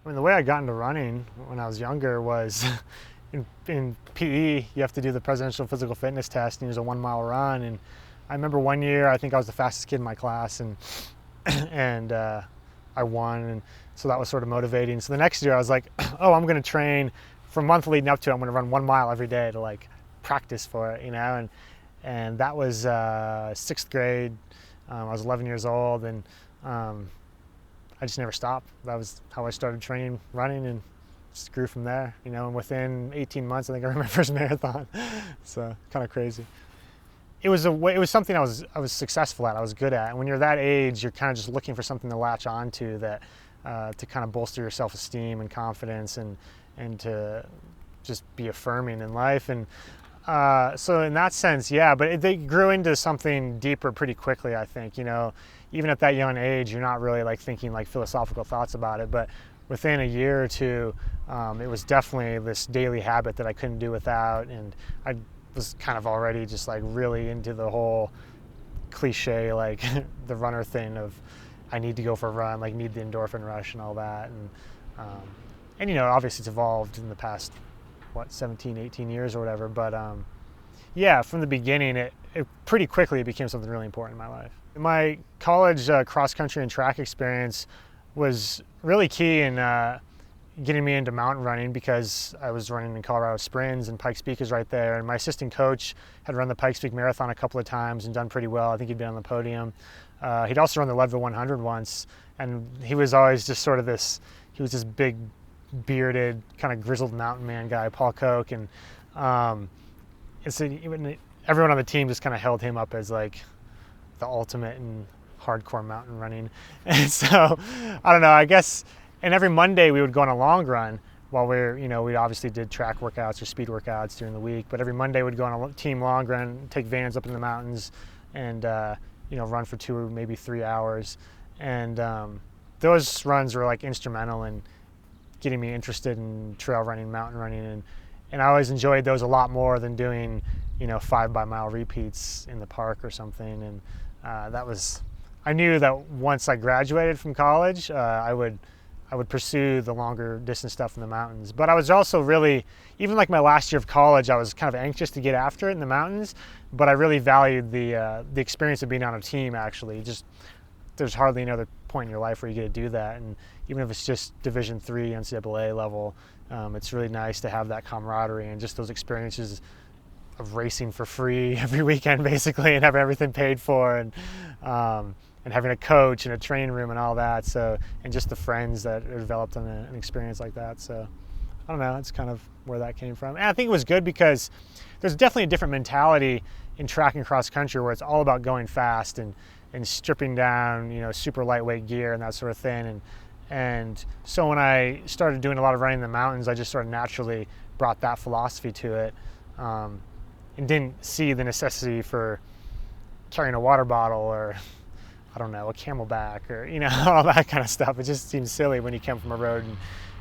mean, the way I got into running when I was younger was in PE, you have to do the presidential physical fitness test, and there's a 1 mile run. And I remember one year, I think I was the fastest kid in my class, and and I won, and so that was sort of motivating. So the next year, I was like, oh, I'm going to train for a month leading up to it. I'm going to run 1 mile every day to like practice for it, and that was 6th grade. I was 11 years old, and I just never stopped. That was how I started training running, and just grew from there. And within 18 months, I think I ran my first marathon. So kind of crazy. It was something I was successful at. I was good at. And when you're that age, you're kind of just looking for something to latch onto that to kind of bolster your self-esteem and confidence, and to just be affirming in life. And so in that sense, yeah. But they grew into something deeper pretty quickly, I think. Even at that young age, you're not really like thinking like philosophical thoughts about it. But within a year or two, it was definitely this daily habit that I couldn't do without. And I was kind of already just like really into the whole cliche, like the runner thing of I need to go for a run, like need the endorphin rush and all that. And obviously it's evolved in the past, 17, 18 years or whatever. But yeah, from the beginning, it pretty quickly it became something really important in my life. My college cross-country and track experience was really key in getting me into mountain running, because I was running in Colorado Springs, and Pikes Peak is right there. And my assistant coach had run the Pikes Peak Marathon a couple of times and done pretty well. I think he'd been on the podium. He'd also run the Leadville 100 once, and he was always just sort of he was this big, bearded, kind of grizzled mountain man guy, Paul Koch. And so everyone on the team just kind of held him up as like the ultimate in hardcore mountain running. And so, I don't know, I guess, and every Monday we would go on a long run while we obviously did track workouts or speed workouts during the week, but every Monday we'd go on a team long run, take vans up in the mountains, and run for 2 or maybe 3 hours. And those runs were like instrumental in getting me interested in trail running, mountain running, and I always enjoyed those a lot more than doing 5 by mile repeats in the park or something. And I knew that once I graduated from college, I would pursue the longer distance stuff in the mountains. But I was also really, even like my last year of college, I was kind of anxious to get after it in the mountains, but I really valued the experience of being on a team, actually. Just, there's hardly another point in your life where you get to do that. And even if it's just Division III NCAA level, it's really nice to have that camaraderie and just those experiences of racing for free every weekend, basically, and having everything paid for, and having a coach and a training room and all that. So, and just the friends that are developed on an experience like that. So, I don't know, that's kind of where that came from. And I think it was good because there's definitely a different mentality in track and cross country, where it's all about going fast and stripping down, super lightweight gear and that sort of thing. And so when I started doing a lot of running in the mountains, I just sort of naturally brought that philosophy to it, and didn't see the necessity for carrying a water bottle or, I don't know, a Camelback or, all that kind of stuff. It just seems silly when you come from a road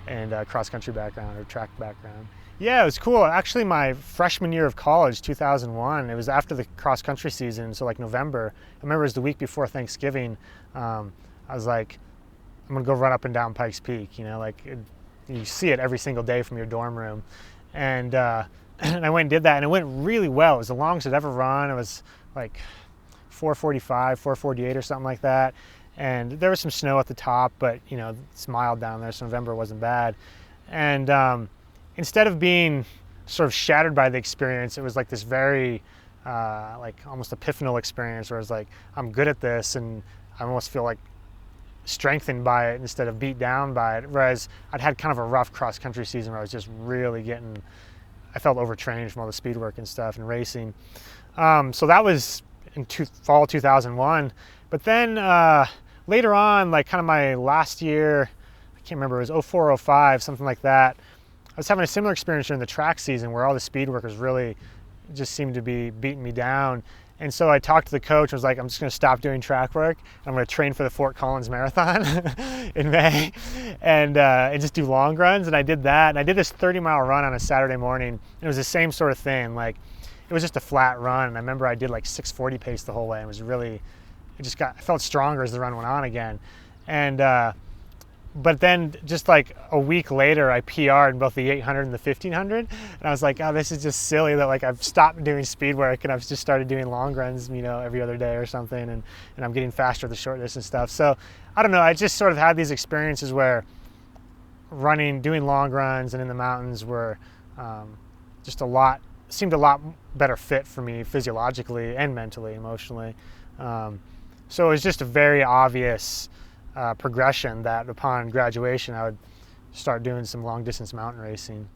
and cross-country background or track background. Yeah, it was cool. Actually, my freshman year of college, 2001, it was after the cross-country season, so like November. I remember it was the week before Thanksgiving. I was like, I'm going to go run up and down Pikes Peak. You see it every single day from your dorm room. And I went and did that, and it went really well. It was the longest I'd ever run. It was like 4:45, 4:48 or something like that. And there was some snow at the top, but it's mild down there, so November wasn't bad. And instead of being sort of shattered by the experience, it was like this very like almost epiphanal experience, where it's like, I'm good at this, and I almost feel like strengthened by it instead of beat down by it. Whereas I'd had kind of a rough cross-country season where I was just really I felt overtrained from all the speed work and stuff and racing. So that was in fall 2001. But then later on, like kind of my last year, I can't remember, it was 04, 05, something like that. I was having a similar experience during the track season, where all the speed workers really just seemed to be beating me down. And so I talked to the coach. I was like, I'm just going to stop doing track work. I'm going to train for the Fort Collins Marathon in May and just do long runs. And I did that. And I did this 30-mile run on a Saturday morning. And it was the same sort of thing. Like, it was just a flat run. And I remember I did like 6:40 pace the whole way. And it was really, I felt stronger as the run went on again. And But then just like a week later, I PR'd in both the 800 and the 1500, and I was like, oh, this is just silly that like I've stopped doing speed work and I've just started doing long runs, you know, every other day or something, and I'm getting faster with the short distance stuff. So I don't know, I just sort of had these experiences where doing long runs and in the mountains were just seemed a lot better fit for me physiologically and mentally, emotionally. So it was just a very obvious progression that upon graduation I would start doing some long distance mountain racing.